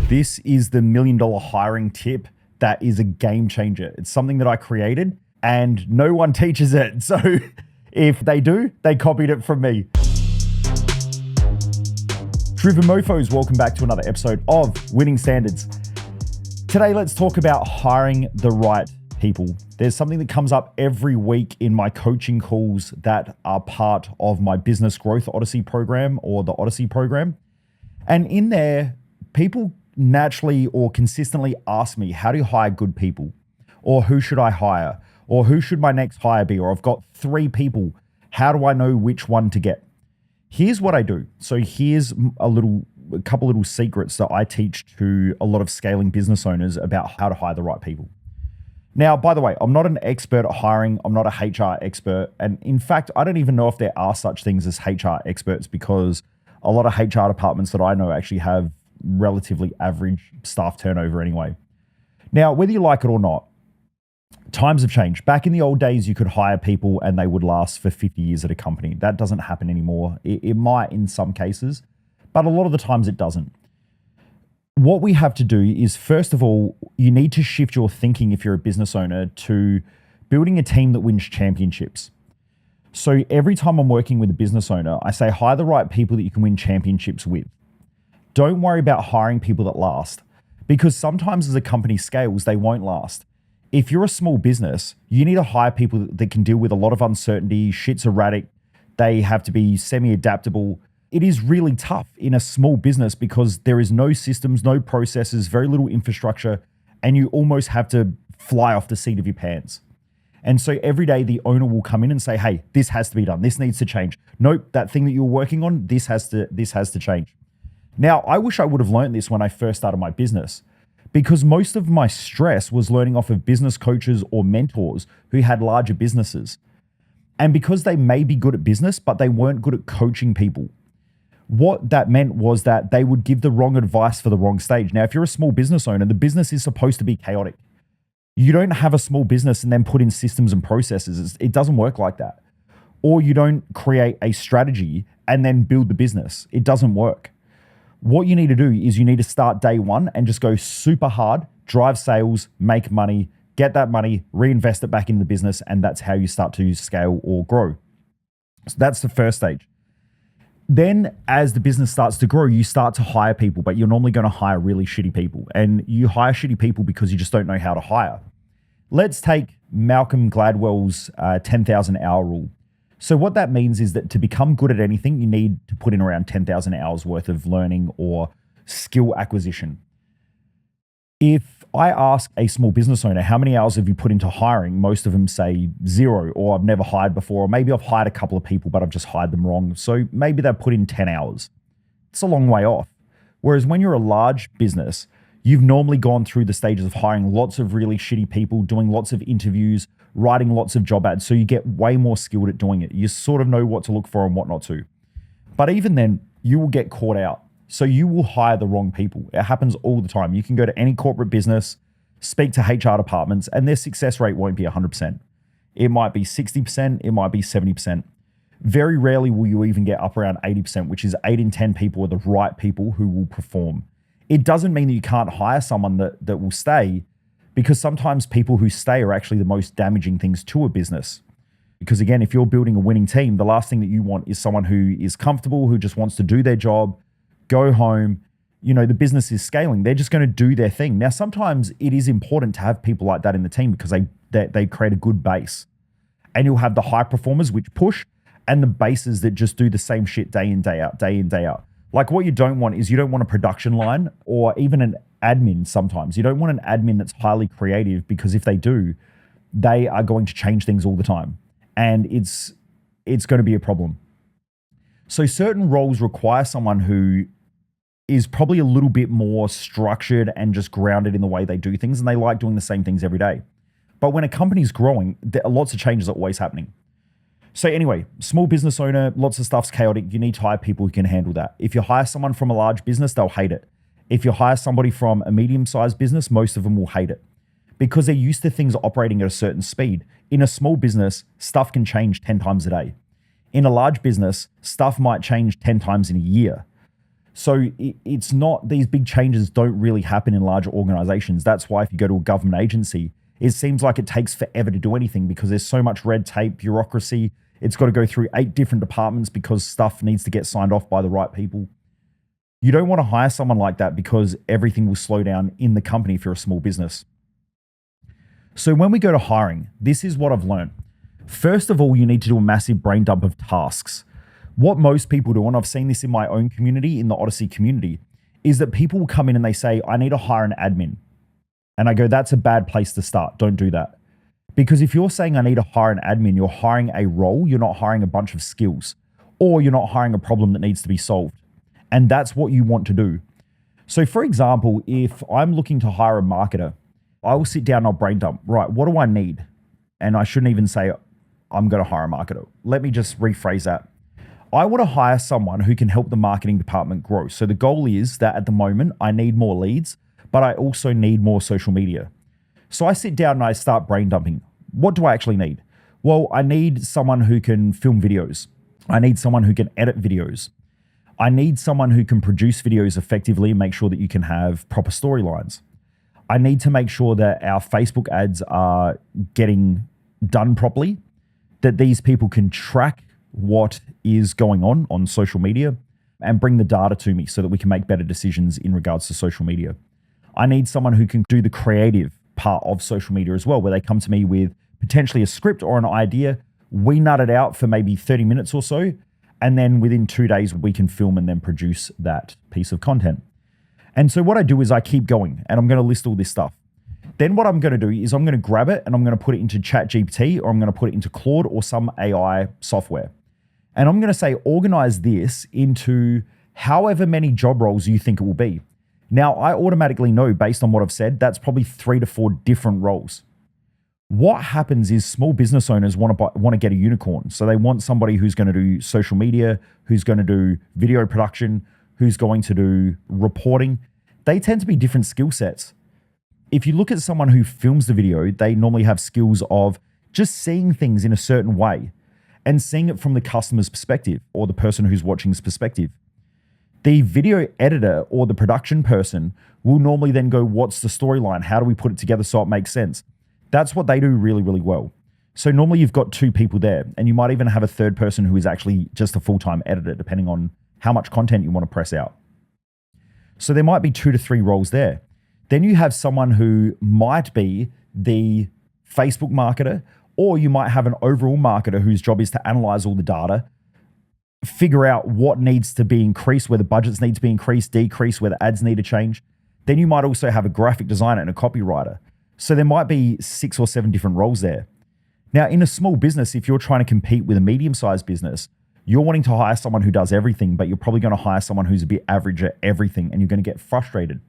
This is the $1 million hiring tip that is a game changer. It's something that I created and no one teaches it. So if they do, they copied it from me. Driven Mofos, welcome back to another episode of Winning Standards. Today, let's talk about hiring the right people. There's something that comes up every week in my coaching calls that are part of my Business Growth Odyssey program or the Odyssey program. And in there, people naturally or consistently ask me, how do you hire good people? Or who should I hire? Or who should my next hire be? Or I've got 3 people. How do I know which one to get? Here's what I do. So here's a couple little secrets that I teach to a lot of scaling business owners about how to hire the right people. Now, by the way, I'm not an expert at hiring. I'm not a HR expert. And in fact, I don't even know if there are such things as HR experts, because a lot of HR departments that I know actually have relatively average staff turnover anyway. Now, whether you like it or not, times have changed. Back in the old days, you could hire people and they would last for 50 years at a company. That doesn't happen anymore. It might in some cases, but a lot of the times it doesn't. What we have to do is, first of all, you need to shift your thinking if you're a business owner to building a team that wins championships. So every time I'm working with a business owner, I say hire the right people that you can win championships with. Don't worry about hiring people that last, because sometimes as a company scales, they won't last. If you're a small business, you need to hire people that can deal with a lot of uncertainty. Shit's erratic. They have to be semi-adaptable. It is really tough in a small business because there is no systems, no processes, very little infrastructure, and you almost have to fly off the seat of your pants. And so every day the owner will come in and say, hey, this has to be done. This needs to change. Nope, that thing that you're working on, this has to change. Now, I wish I would have learned this when I first started my business, because most of my stress was learning off of business coaches or mentors who had larger businesses. And because they may be good at business, but they weren't good at coaching people. What that meant was that they would give the wrong advice for the wrong stage. Now, if you're a small business owner, the business is supposed to be chaotic. You don't have a small business and then put in systems and processes. It doesn't work like that. Or you don't create a strategy and then build the business. It doesn't work. What you need to do is you need to start day one and just go super hard, drive sales, make money, get that money, reinvest it back in the business, and that's how you start to scale or grow. So that's the first stage. Then as the business starts to grow, you start to hire people, but you're normally going to hire really shitty people. And you hire shitty people because you just don't know how to hire. Let's take Malcolm Gladwell's 10,000 hour rule. So what that means is that to become good at anything, you need to put in around 10,000 hours worth of learning or skill acquisition. If I ask a small business owner, how many hours have you put into hiring? Most of them say 0, or I've never hired before, or maybe I've hired a couple of people, but I've just hired them wrong. So maybe they've put in 10 hours. It's a long way off. Whereas when you're a large business, you've normally gone through the stages of hiring lots of really shitty people, doing lots of interviews, writing lots of job ads. So you get way more skilled at doing it. You sort of know what to look for and what not to. But even then, you will get caught out. So you will hire the wrong people. It happens all the time. You can go to any corporate business, speak to HR departments, and their success rate won't be 100%. It might be 60%, it might be 70%. Very rarely will you even get up around 80%, which is 8 in 10 people are the right people who will perform. It doesn't mean that you can't hire someone that will stay, because sometimes people who stay are actually the most damaging things to a business. Because again, if you're building a winning team, the last thing that you want is someone who is comfortable, who just wants to do their job, go home. You know, the business is scaling. They're just going to do their thing. Now, sometimes it is important to have people like that in the team because they create a good base. And you'll have the high performers which push, and the bases that just do the same shit day in, day out, day in, day out. Like what you don't want is you don't want a production line or even an admin sometimes. You don't want an admin that's highly creative, because if they do, they are going to change things all the time. And it's going to be a problem. So certain roles require someone who is probably a little bit more structured and just grounded in the way they do things, and they like doing the same things every day. But when a company's growing, there are lots of changes are always happening. So anyway, small business owner, lots of stuff's chaotic. You need to hire people who can handle that. If you hire someone from a large business, they'll hate it. If you hire somebody from a medium-sized business, most of them will hate it because they're used to things operating at a certain speed. In a small business, stuff can change 10 times a day. In a large business, stuff might change 10 times in a year. So it's not, these big changes don't really happen in larger organizations. That's why if you go to a government agency, it seems like it takes forever to do anything because there's so much red tape, bureaucracy. It's got to go through 8 different departments because stuff needs to get signed off by the right people. You don't want to hire someone like that because everything will slow down in the company if you're a small business. So when we go to hiring, this is what I've learned. First of all, you need to do a massive brain dump of tasks. What most people do, and I've seen this in my own community, in the Odyssey community, is that people will come in and they say, I need to hire an admin. And I go, that's a bad place to start. Don't do that. Because if you're saying I need to hire an admin, you're hiring a role, you're not hiring a bunch of skills, or you're not hiring a problem that needs to be solved. And that's what you want to do. So for example, if I'm looking to hire a marketer, I will sit down and I'll brain dump, right, what do I need? And I shouldn't even say I'm going to hire a marketer. Let me just rephrase that. I want to hire someone who can help the marketing department grow. So the goal is that at the moment, I need more leads, but I also need more social media. So I sit down and I start brain dumping. What do I actually need? Well, I need someone who can film videos. I need someone who can edit videos. I need someone who can produce videos effectively and make sure that you can have proper storylines. I need to make sure that our Facebook ads are getting done properly, that these people can track what is going on social media and bring the data to me so that we can make better decisions in regards to social media. I need someone who can do the creative part of social media as well, where they come to me with potentially a script or an idea. We nut it out for maybe 30 minutes or so. And then within 2 days, we can film and then produce that piece of content. And so what I do is I keep going and I'm going to list all this stuff. Then what I'm going to do is I'm going to grab it and I'm going to put it into ChatGPT or I'm going to put it into Claude or some AI software. And I'm going to say, organize this into however many job roles you think it will be. Now, I automatically know based on what I've said, that's probably 3 to 4 different roles. What happens is small business owners want to get a unicorn. So they want somebody who's going to do social media, who's going to do video production, who's going to do reporting. They tend to be different skill sets. If you look at someone who films the video, they normally have skills of just seeing things in a certain way and seeing it from the customer's perspective or the person who's watching's perspective. The video editor or the production person will normally then go, what's the storyline? How do we put it together so it makes sense? That's what they do really, really well. So normally you've got 2 people there and you might even have a third person who is actually just a full-time editor, depending on how much content you want to press out. So there might be 2 to 3 roles there. Then you have someone who might be the Facebook marketer, or you might have an overall marketer whose job is to analyze all the data, figure out what needs to be increased, where the budgets need to be increased, decreased, where the ads need to change. Then you might also have a graphic designer and a copywriter. So there might be 6 or 7 different roles there. Now, in a small business, if you're trying to compete with a medium-sized business, you're wanting to hire someone who does everything, but you're probably going to hire someone who's a bit average at everything and you're going to get frustrated.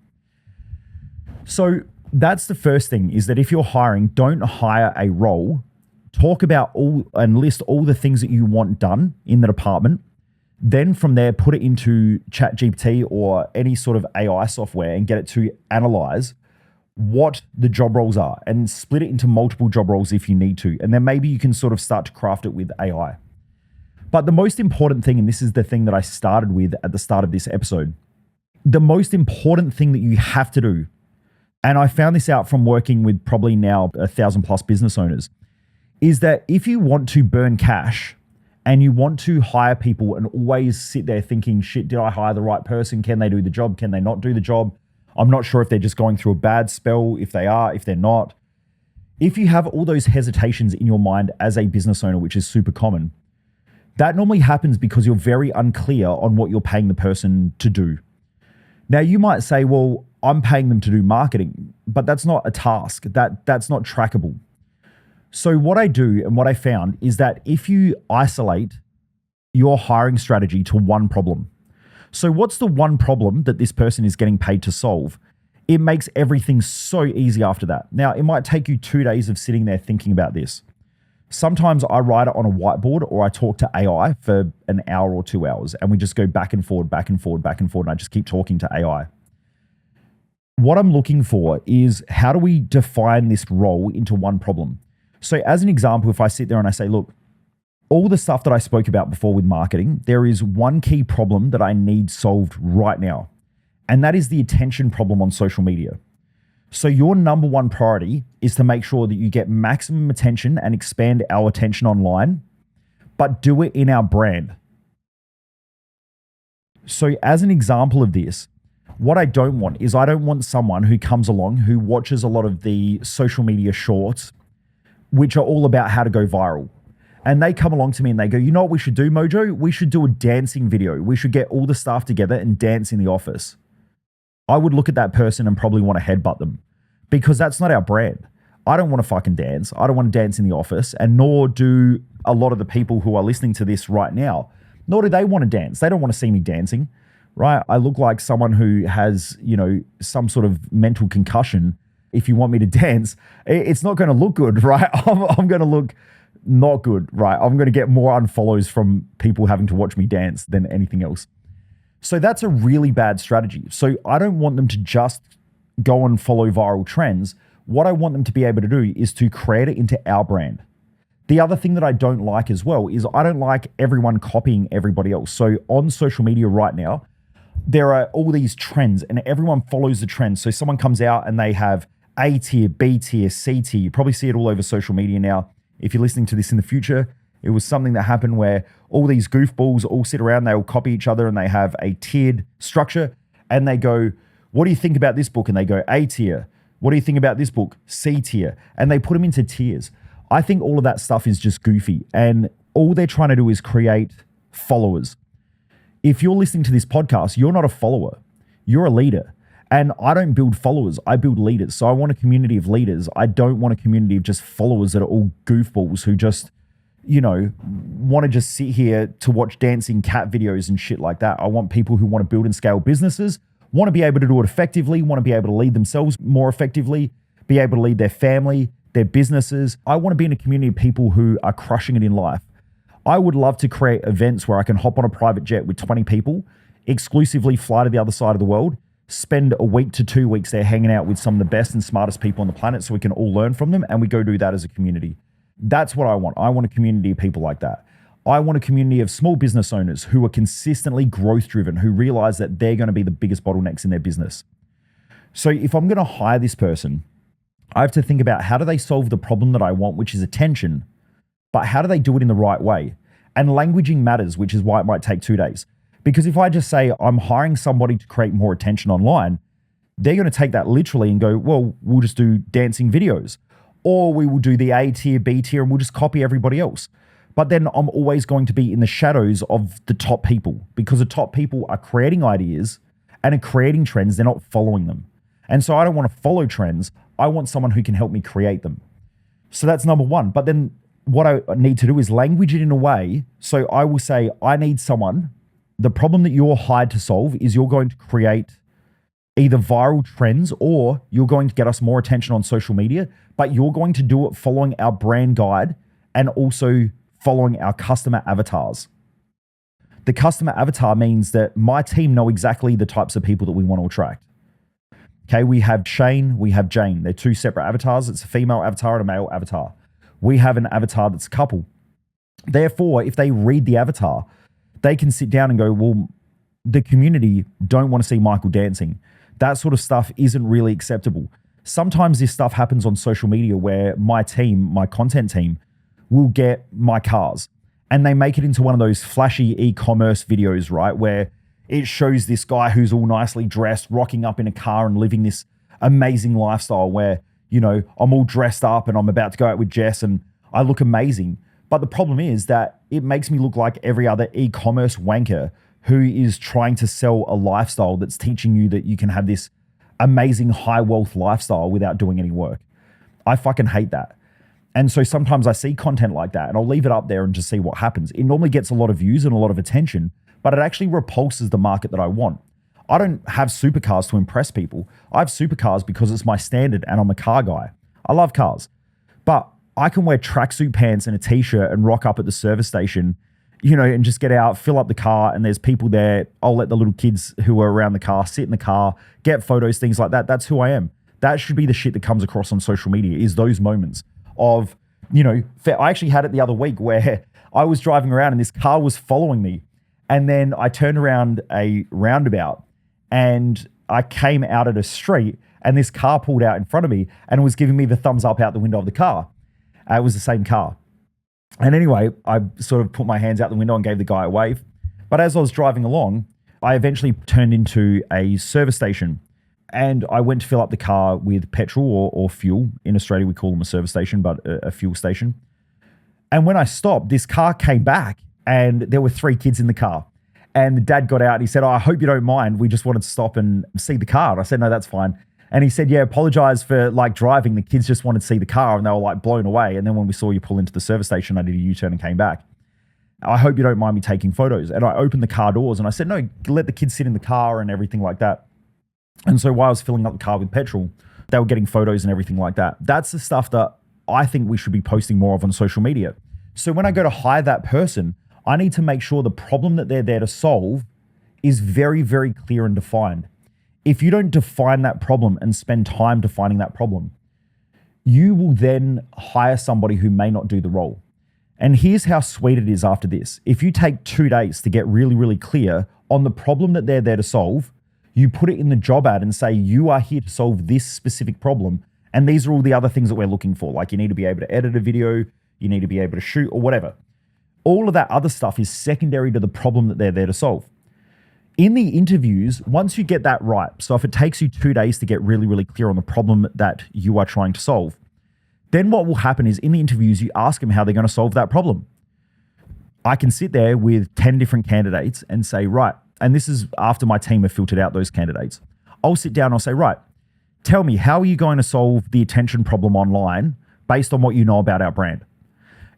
So that's the first thing, is that if you're hiring, don't hire a role. Talk about all and list all the things that you want done in the department. Then from there, put it into ChatGPT or any sort of AI software and get it to analyze what the job roles are and split it into multiple job roles if you need to. And then maybe you can sort of start to craft it with AI. But the most important thing, and this is the thing that I started with at the start of this episode, the most important thing that you have to do, and I found this out from working with probably now 1,000+ business owners, is that if you want to burn cash and you want to hire people and always sit there thinking, shit, did I hire the right person? Can they do the job? Can they not do the job? I'm not sure if they're just going through a bad spell, if they are, if they're not. If you have all those hesitations in your mind as a business owner, which is super common, that normally happens because you're very unclear on what you're paying the person to do. Now, you might say, well, I'm paying them to do marketing, but that's not a task. That's not trackable. So what I do and what I found is that if you isolate your hiring strategy to one problem, so what's the one problem that this person is getting paid to solve? It makes everything so easy after that. Now, it might take you 2 days of sitting there thinking about this. Sometimes I write it on a whiteboard or I talk to AI for an hour or 2 hours and we just go back and forward, back and forward, back and forward, and I just keep talking to AI. What I'm looking for is, how do we define this role into one problem? So as an example, if I sit there and I say, look, all the stuff that I spoke about before with marketing, there is one key problem that I need solved right now, and that is the attention problem on social media. So your number one priority is to make sure that you get maximum attention and expand our attention online, but do it in our brand. So as an example of this, what I don't want is I don't want someone who comes along who watches a lot of the social media shorts, which are all about how to go viral. And they come along to me and they go, you know what we should do, Mojo? We should do a dancing video. We should get all the staff together and dance in the office. I would look at that person and probably want to headbutt them because that's not our brand. I don't want to fucking dance. I don't want to dance in the office, and nor do a lot of the people who are listening to this right now. Nor do they want to dance. They don't want to see me dancing, right? I look like someone who has, some sort of mental concussion. If you want me to dance, it's not going to look good, right? I'm going to look not good, right? I'm going to get more unfollows from people having to watch me dance than anything else. So that's a really bad strategy. So I don't want them to just go and follow viral trends. What I want them to be able to do is to create it into our brand. The other thing that I don't like as well is I don't like everyone copying everybody else. So on social media right now, there are all these trends and everyone follows the trends. So someone comes out and they have A tier, B tier, C tier. You probably see it all over social media now. If you're listening to this in the future, it was something that happened where all these goofballs all sit around, they all copy each other and they have a tiered structure and they go, what do you think about this book? And they go A tier. What do you think about this book? C tier. And they put them into tiers. I think all of that stuff is just goofy, and all they're trying to do is create followers. If you're listening to this podcast, you're not a follower, you're a leader. And I don't build followers, I build leaders. So I want a community of leaders. I don't want a community of just followers that are all goofballs who just, want to just sit here to watch dancing cat videos and shit like that. I want people who want to build and scale businesses, want to be able to do it effectively, want to be able to lead themselves more effectively, be able to lead their family, their businesses. I want to be in a community of people who are crushing it in life. I would love to create events where I can hop on a private jet with 20 people, exclusively fly to the other side of the world, spend a week to 2 weeks there hanging out with some of the best and smartest people on the planet so we can all learn from them, and we go do that as a community. That's what I want. I want a community of people like that. I want a community of small business owners who are consistently growth driven, who realize that they're going to be the biggest bottlenecks in their business. So if I'm going to hire this person, I have to think about how do they solve the problem that I want, which is attention, but how do they do it in the right way? And languaging matters, which is why it might take 2 days. Because if I just say I'm hiring somebody to create more attention online, they're going to take that literally and go, well, we'll just do dancing videos, or we will do the A tier, B tier, and we'll just copy everybody else. But then I'm always going to be in the shadows of the top people, because the top people are creating ideas and are creating trends. They're not following them. And so I don't want to follow trends. I want someone who can help me create them. So that's number one. But then what I need to do is language it in a way. So I will say, I need someone. The problem that you're hired to solve is you're going to create either viral trends, or you're going to get us more attention on social media, but you're going to do it following our brand guide and also following our customer avatars. The customer avatar means that my team know exactly the types of people that we want to attract. Okay, we have Shane, we have Jane. They're two separate avatars. It's a female avatar and a male avatar. We have an avatar that's a couple. Therefore, if they read the avatar, they can sit down and go, well, the community don't want to see Michael dancing. That sort of stuff isn't really acceptable. Sometimes this stuff happens on social media where my team, my content team, will get my cars and they make it into one of those flashy e-commerce videos, right? Where it shows this guy who's all nicely dressed, rocking up in a car and living this amazing lifestyle where, I'm all dressed up and I'm about to go out with Jess and I look amazing. But the problem is that it makes me look like every other e-commerce wanker who is trying to sell a lifestyle that's teaching you that you can have this amazing high wealth lifestyle without doing any work. I fucking hate that. And so sometimes I see content like that and I'll leave it up there and just see what happens. It normally gets a lot of views and a lot of attention, but it actually repulses the market that I want. I don't have supercars to impress people. I have supercars because it's my standard and I'm a car guy. I love cars, but I can wear tracksuit pants and a t-shirt and rock up at the service station, and just get out, fill up the car, and there's people there. I'll let the little kids who are around the car sit in the car, get photos, things like that. That's who I am. That should be the shit that comes across on social media, is those moments of, I actually had it the other week where I was driving around and this car was following me. And then I turned around a roundabout and I came out at a street and this car pulled out in front of me and was giving me the thumbs up out the window of the car. It was the same car. And anyway, I sort of put my hands out the window and gave the guy a wave. But as I was driving along, I eventually turned into a service station and I went to fill up the car with petrol or fuel. In Australia, we call them a service station, but a fuel station. And when I stopped, this car came back and there were 3 kids in the car. And the dad got out and he said, I hope you don't mind. We just wanted to stop and see the car. And I said, no, that's fine. And he said, yeah, apologize for driving. The kids just wanted to see the car and they were blown away. And then when we saw you pull into the service station, I did a U-turn and came back. I hope you don't mind me taking photos. And I opened the car doors and I said, no, let the kids sit in the car and everything like that. And so while I was filling up the car with petrol, they were getting photos and everything like that. That's the stuff that I think we should be posting more of on social media. So when I go to hire that person, I need to make sure the problem that they're there to solve is very, very clear and defined. If you don't define that problem and spend time defining that problem, you will then hire somebody who may not do the role. And here's how sweet it is after this. If you take 2 days to get really, really clear on the problem that they're there to solve, you put it in the job ad and say, you are here to solve this specific problem. And these are all the other things that we're looking for. Like you need to be able to edit a video, you need to be able to shoot or whatever. All of that other stuff is secondary to the problem that they're there to solve. In the interviews, once you get that right, so if it takes you 2 days to get really, really clear on the problem that you are trying to solve, then what will happen is in the interviews, you ask them how they're going to solve that problem. I can sit there with 10 different candidates and say, right, and this is after my team have filtered out those candidates. I'll sit down and I'll say, right, tell me, how are you going to solve the attention problem online based on what you know about our brand?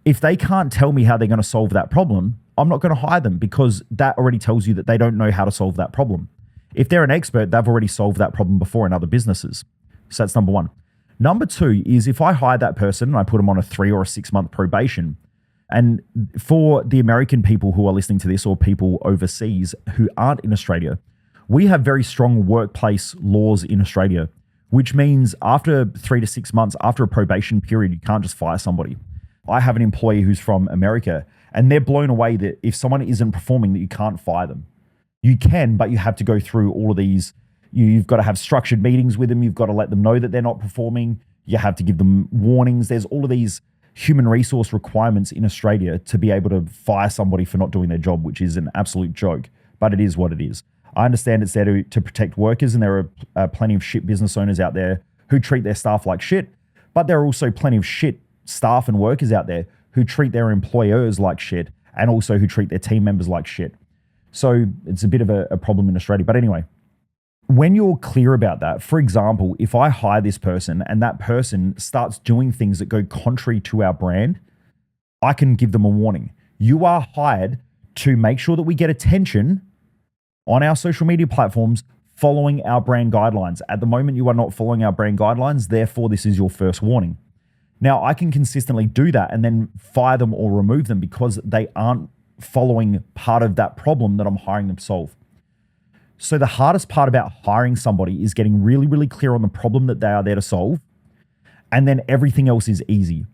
If they can't tell me how they're going to solve that problem, I'm not going to hire them because that already tells you that they don't know how to solve that problem. If they're an expert, they've already solved that problem before in other businesses. So that's number one. Number two is if I hire that person and I put them on a 3 or a 6 month probation, and for the American people who are listening to this or people overseas who aren't in Australia, we have very strong workplace laws in Australia, which means after 3 to 6 months, after a probation period, you can't just fire somebody. I have an employee who's from America and they're blown away that if someone isn't performing, that you can't fire them. You can, but you have to go through all of these. You've got to have structured meetings with them. You've got to let them know that they're not performing. You have to give them warnings. There's all of these human resource requirements in Australia to be able to fire somebody for not doing their job, which is an absolute joke, but it is what it is. I understand it's there to protect workers, and there are plenty of shit business owners out there who treat their staff like shit, but there are also plenty of shit staff and workers out there who treat their employers like shit and also who treat their team members like shit. So it's a bit of a problem in Australia. But anyway, when you're clear about that, for example, if I hire this person and that person starts doing things that go contrary to our brand, I can give them a warning. You are hired to make sure that we get attention on our social media platforms following our brand guidelines. At the moment, you are not following our brand guidelines. Therefore, this is your first warning. Now, I can consistently do that and then fire them or remove them because they aren't following part of that problem that I'm hiring them to solve. So the hardest part about hiring somebody is getting really, really clear on the problem that they are there to solve. And then everything else is easy.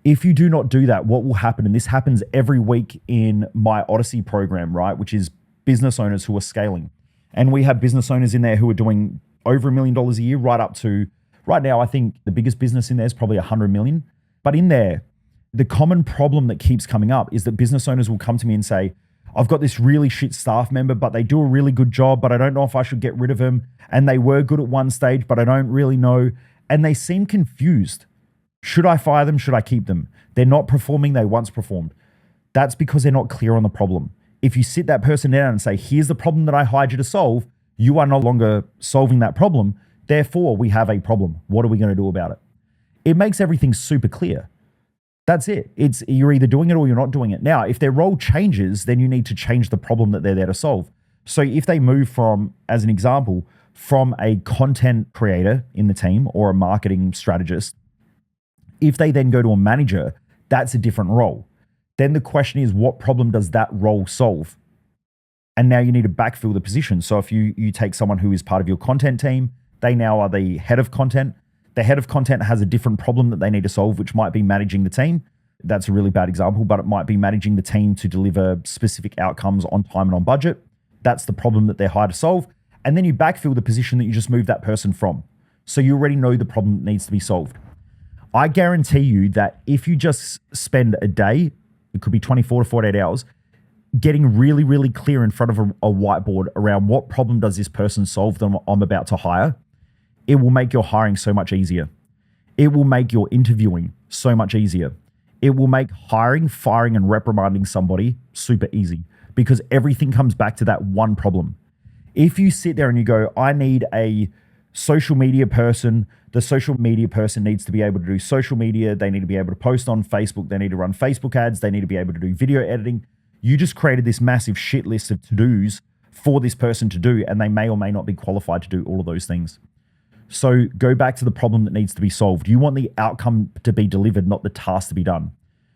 If you do not do that, what will happen, and this happens every week in my Odyssey program, right, which is business owners who are scaling. And we have business owners in there who are doing over $1 million a year, right up to, right now, I think the biggest business in there is probably 100 million. But in there, the common problem that keeps coming up is that business owners will come to me and say, I've got this really shit staff member, but they do a really good job, but I don't know if I should get rid of them. And they were good at one stage, but I don't really know. And they seem confused. Should I fire them? Should I keep them? They're not performing. They once performed. That's because they're not clear on the problem. If you sit that person down and say, here's the problem that I hired you to solve, you are no longer solving that problem. Therefore, we have a problem. What are we going to do about it? It makes everything super clear. That's it. It's you're either doing it or you're not doing it. Now, if their role changes, then you need to change the problem that they're there to solve. So if they move from, as an example, from a content creator in the team or a marketing strategist, if they then go to a manager, that's a different role. Then the question is, what problem does that role solve? And now you need to backfill the position. So if you take someone who is part of your content team, they now are the head of content. The head of content has a different problem that they need to solve, which might be managing the team. that's a really bad example, but it might be managing the team to deliver specific outcomes on time and on budget. That's the problem that they're hired to solve. And then you backfill the position that you just moved that person from. So you already know the problem that needs to be solved. I guarantee you that if you just spend a day, it could be 24 to 48 hours, getting really, really clear in front of a whiteboard around what problem does this person solve that I'm about to hire, it will make your hiring so much easier. It will make your interviewing so much easier. It will make hiring, firing, and reprimanding somebody super easy because everything comes back to that one problem. If you sit there and you go, I need a social media person, the social media person needs to be able to do social media, they need to be able to post on Facebook, they need to run Facebook ads, they need to be able to do video editing. You just created this massive shit list of to-dos for this person to do, and they may or may not be qualified to do all of those things. So go back to the problem that needs to be solved. You want the outcome to be delivered, not the task to be done.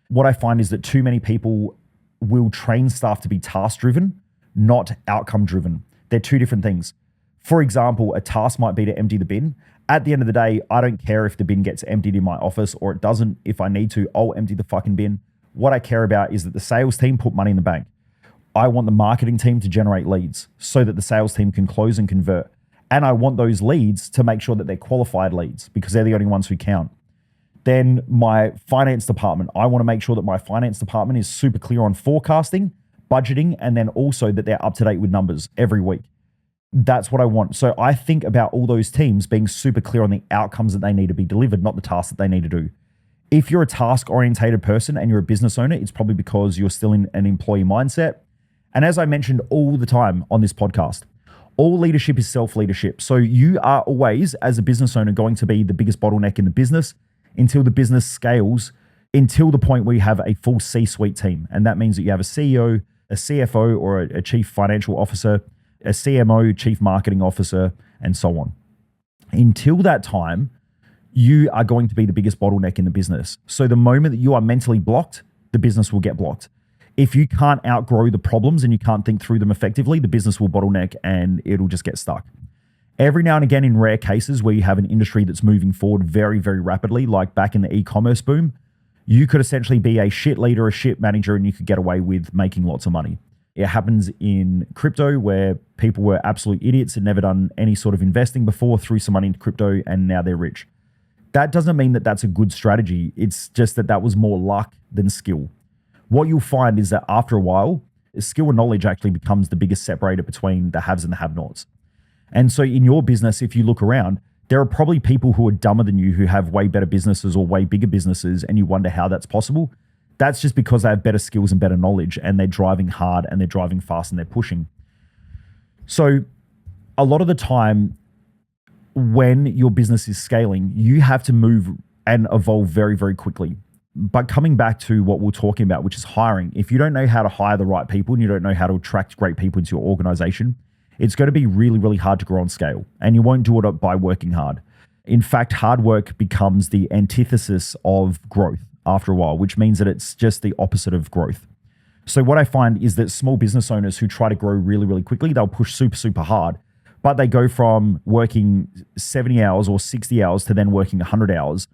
What I find is that too many people will train staff to be task-driven, not outcome-driven. They're two different things. For example, a task might be to empty the bin. At the end of the day, I don't care if the bin gets emptied in my office or it doesn't. If I need to, I'll empty the fucking bin. What I care about is that the sales team put money in the bank. I want the marketing team to generate leads so that the sales team can close and convert. And I want those leads to make sure that they're qualified leads because they're the only ones who count. Then my finance department, I want to make sure that my finance department is super clear on forecasting, budgeting, and then also that they're up to date with numbers every week. That's what I want. So I think about all those teams being super clear on the outcomes that they need to be delivered, not the tasks that they need to do. If you're a task-orientated person and you're a business owner, it's probably because you're still in an employee mindset. And as I mentioned all the time on this podcast, all leadership is self-leadership. So you are always, as a business owner, going to be the biggest bottleneck in the business until the business scales, until the point where you have a full C-suite team. And that means that you have a CEO, a CFO, or a chief financial officer, a CMO, chief marketing officer, and so on. Until that time, you are going to be the biggest bottleneck in the business. So the moment that you are mentally blocked, the business will get blocked. If you can't outgrow the problems and you can't think through them effectively, the business will bottleneck and it'll just get stuck. Every now and again, in rare cases where you have an industry that's moving forward very, very rapidly, like back in the e-commerce boom, you could essentially be a shit leader, a shit manager, and you could get away with making lots of money. It happens in crypto where people were absolute idiots and never done any sort of investing before, threw some money into crypto, and now they're rich. That doesn't mean that that's a good strategy. It's just that that was more luck than skill. What you'll find is that after a while, skill and knowledge actually becomes the biggest separator between the haves and the have-nots. And so in your business, if you look around, there are probably people who are dumber than you who have way better businesses or way bigger businesses, and you wonder how that's possible. That's just because they have better skills and better knowledge, and they're driving hard and they're driving fast and they're pushing. So a lot of the time when your business is scaling, you have to move and evolve very, very quickly. But coming back to what we're talking about, which is hiring, if you don't know how to hire the right people and you don't know how to attract great people into your organization, it's going to be really, really hard to grow on scale. And you won't do it by working hard. In fact, hard work becomes the antithesis of growth after a while, which means that it's just the opposite of growth. So what I find is that small business owners who try to grow really, really quickly, they'll push super, super hard, but they go from working 70 hours or 60 hours to then working 100 hours.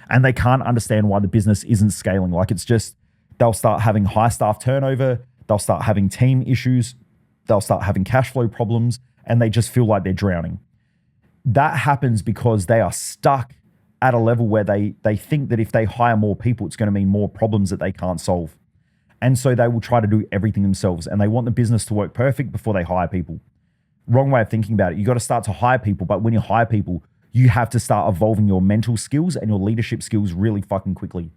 And they can't understand why the business isn't scaling. Like it's just, they'll start having high staff turnover. They'll start having team issues. They'll start having cash flow problems, and they just feel like they're drowning. That happens because they are stuck at a level where they think that if they hire more people, it's going to mean more problems that they can't solve. And so they will try to do everything themselves, and they want the business to work perfect before they hire people. Wrong way of thinking about it. You got to start to hire people, but when you hire people, you have to start evolving your mental skills and your leadership skills really fucking quickly.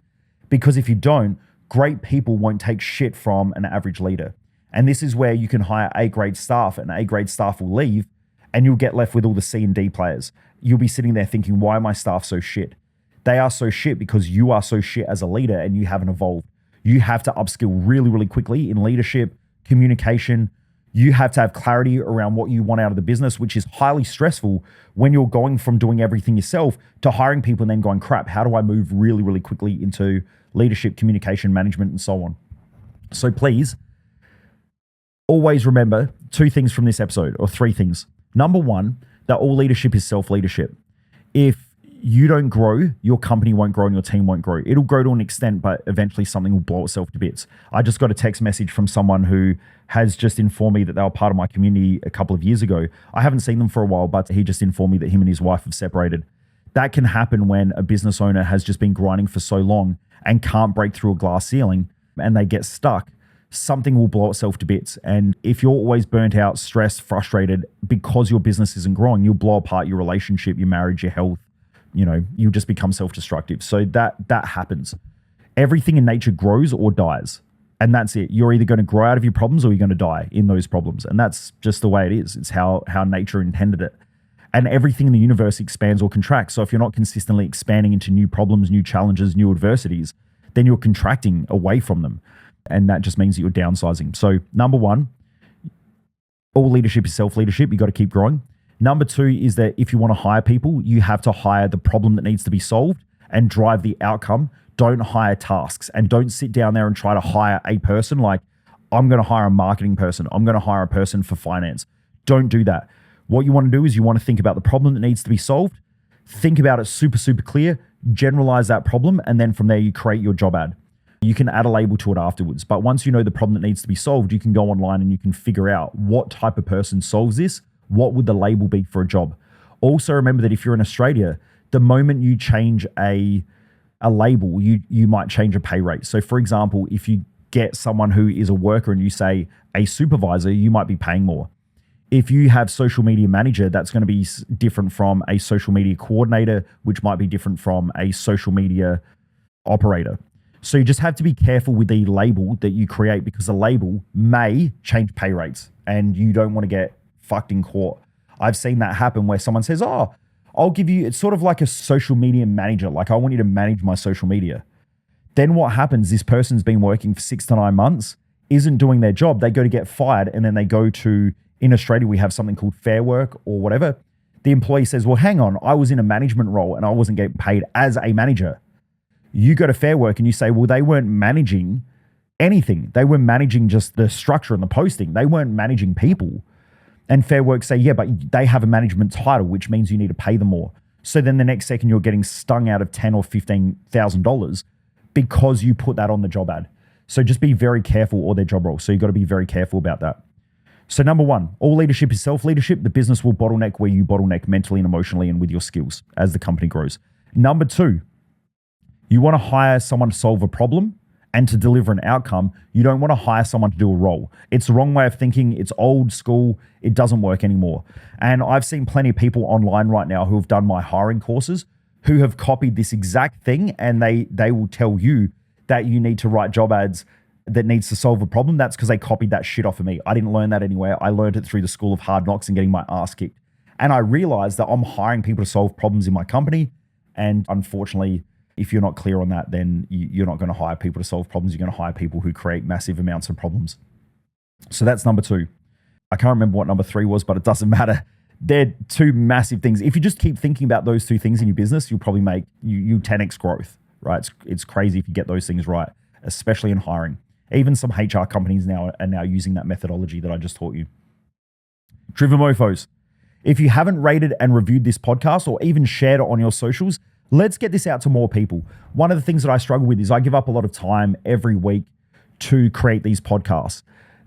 Because if you don't, great people won't take shit from an average leader. And this is where you can hire A-grade staff, and A-grade staff will leave, and you'll get left with all the C and D players. You'll be sitting there thinking, why are my staff so shit? They are so shit because you are so shit as a leader and you haven't evolved. You have to upskill really, really quickly in leadership, communication. You have to have clarity around what you want out of the business, which is highly stressful when you're going from doing everything yourself to hiring people and then going, crap, how do I move really, really quickly into leadership, communication, management, and so on? So please, always remember 2 things from this episode, or 3 things. Number 1, that all leadership is self-leadership. If you don't grow, your company won't grow and your team won't grow. It'll grow to an extent, but eventually something will blow itself to bits. I just got a text message from someone who has just informed me that they were part of my community a couple of years ago. I haven't seen them for a while, but he just informed me that him and his wife have separated. That can happen when a business owner has just been grinding for so long and can't break through a glass ceiling and they get stuck. Something will blow itself to bits. And if you're always burnt out, stressed, frustrated because your business isn't growing, you'll blow apart your relationship, your marriage, your health. You'll just become self-destructive. So that happens. Everything in nature grows or dies. And that's it. You're either going to grow out of your problems or you're going to die in those problems. And that's just the way it is. It's how nature intended it. And everything in the universe expands or contracts. So if you're not consistently expanding into new problems, new challenges, new adversities, then you're contracting away from them. And that just means that you're downsizing. So number one, all leadership is self-leadership. You got to keep growing. Number two is that if you want to hire people, you have to hire the problem that needs to be solved and drive the outcome. Don't hire tasks, and don't sit down there and try to hire a person like, I'm going to hire a marketing person. I'm going to hire a person for finance. Don't do that. What you want to do is you want to think about the problem that needs to be solved. Think about it super, super clear. Generalize that problem. And then from there, you create your job ad. You can add a label to it afterwards. But once you know the problem that needs to be solved, you can go online and you can figure out what type of person solves this. What would the label be for a job? Also remember that if you're in Australia, the moment you change a label, you might change a pay rate. So for example, if you get someone who is a worker and you say a supervisor, you might be paying more. If you have social media manager, that's going to be different from a social media coordinator, which might be different from a social media operator. So you just have to be careful with the label that you create, because the label may change pay rates and you don't want to get fucked in court. I've seen that happen where someone says, I'll give you, it's sort of like a social media manager. Like, I want you to manage my social media. Then what happens, this person's been working for 6 to 9 months, isn't doing their job. They go to get fired, and then they go to, in Australia, we have something called Fair Work or whatever. The employee says, well, hang on, I was in a management role and I wasn't getting paid as a manager. You go to Fair Work and you say, well, they weren't managing anything. They were managing just the structure and the posting. They weren't managing people. And Fair Work say, yeah, but they have a management title, which means you need to pay them more. So then the next second you're getting stung out of $10,000 or $15,000 because you put that on the job ad. So just be very careful, or their job role. So you've got to be very careful about that. So number one, all leadership is self-leadership. The business will bottleneck where you bottleneck mentally and emotionally and with your skills as the company grows. Number two, you want to hire someone to solve a problem and to deliver an outcome. You don't want to hire someone to do a role. It's the wrong way of thinking. It's old school. It doesn't work anymore. And I've seen plenty of people online right now who have done my hiring courses who have copied this exact thing, and they will tell you that you need to write job ads that needs to solve a problem. That's because they copied that shit off of me. I didn't learn that anywhere. I learned it through the school of hard knocks and getting my ass kicked. And I realized that I'm hiring people to solve problems in my company. And unfortunately, if you're not clear on that, then you're not going to hire people to solve problems. You're going to hire people who create massive amounts of problems. So that's number two. I can't remember what number three was, but it doesn't matter. They're two massive things. If you just keep thinking about those two things in your business, you'll probably make you 10x growth, right? It's crazy if you get those things right, especially in hiring. Even some HR companies now are now using that methodology that I just taught you. Driven Mofos, if you haven't rated and reviewed this podcast or even shared it on your socials, let's get this out to more people. One of the things that I struggle with is I give up a lot of time every week to create these podcasts.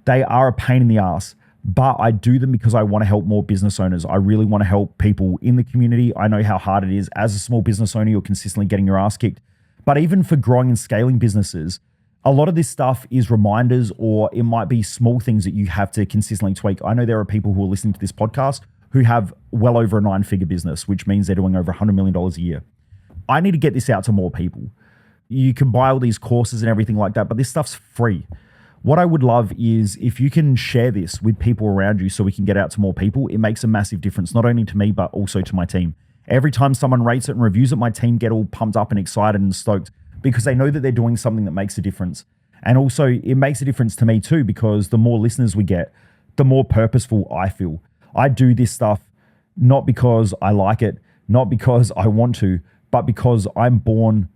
They are a pain in the ass, but I do them because I want to help more business owners. I really want to help people in the community. I know how hard it is. As a small business owner, you're consistently getting your ass kicked. But even for growing and scaling businesses, a lot of this stuff is reminders, or it might be small things that you have to consistently tweak. I know there are people who are listening to this podcast who have well over a 9-figure business, which means they're doing over $100 million a year. I need to get this out to more people. You can buy all these courses and everything like that, but this stuff's free. What I would love is if you can share this with people around you so we can get out to more people. It makes a massive difference, not only to me, but also to my team. Every time someone rates it and reviews it, my team get all pumped up and excited and stoked because they know that they're doing something that makes a difference. And also it makes a difference to me too, because the more listeners we get, the more purposeful I feel. I do this stuff not because I like it, not because I want to, but because I'm born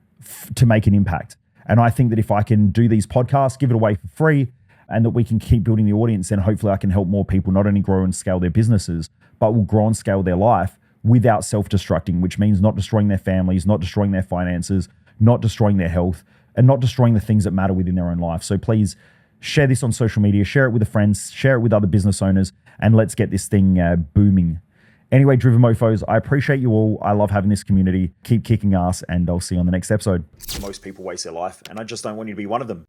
to make an impact. And I think that if I can do these podcasts, give it away for free, and that we can keep building the audience, then hopefully I can help more people not only grow and scale their businesses, but will grow and scale their life without self-destructing, which means not destroying their families, not destroying their finances, not destroying their health, and not destroying the things that matter within their own life. So please share this on social media, share it with a friend, share it with other business owners, and let's get this thing booming. Anyway, Driven Mofos, I appreciate you all. I love having this community. Keep kicking ass, and I'll see you on the next episode. Most people waste their life, and I just don't want you to be one of them.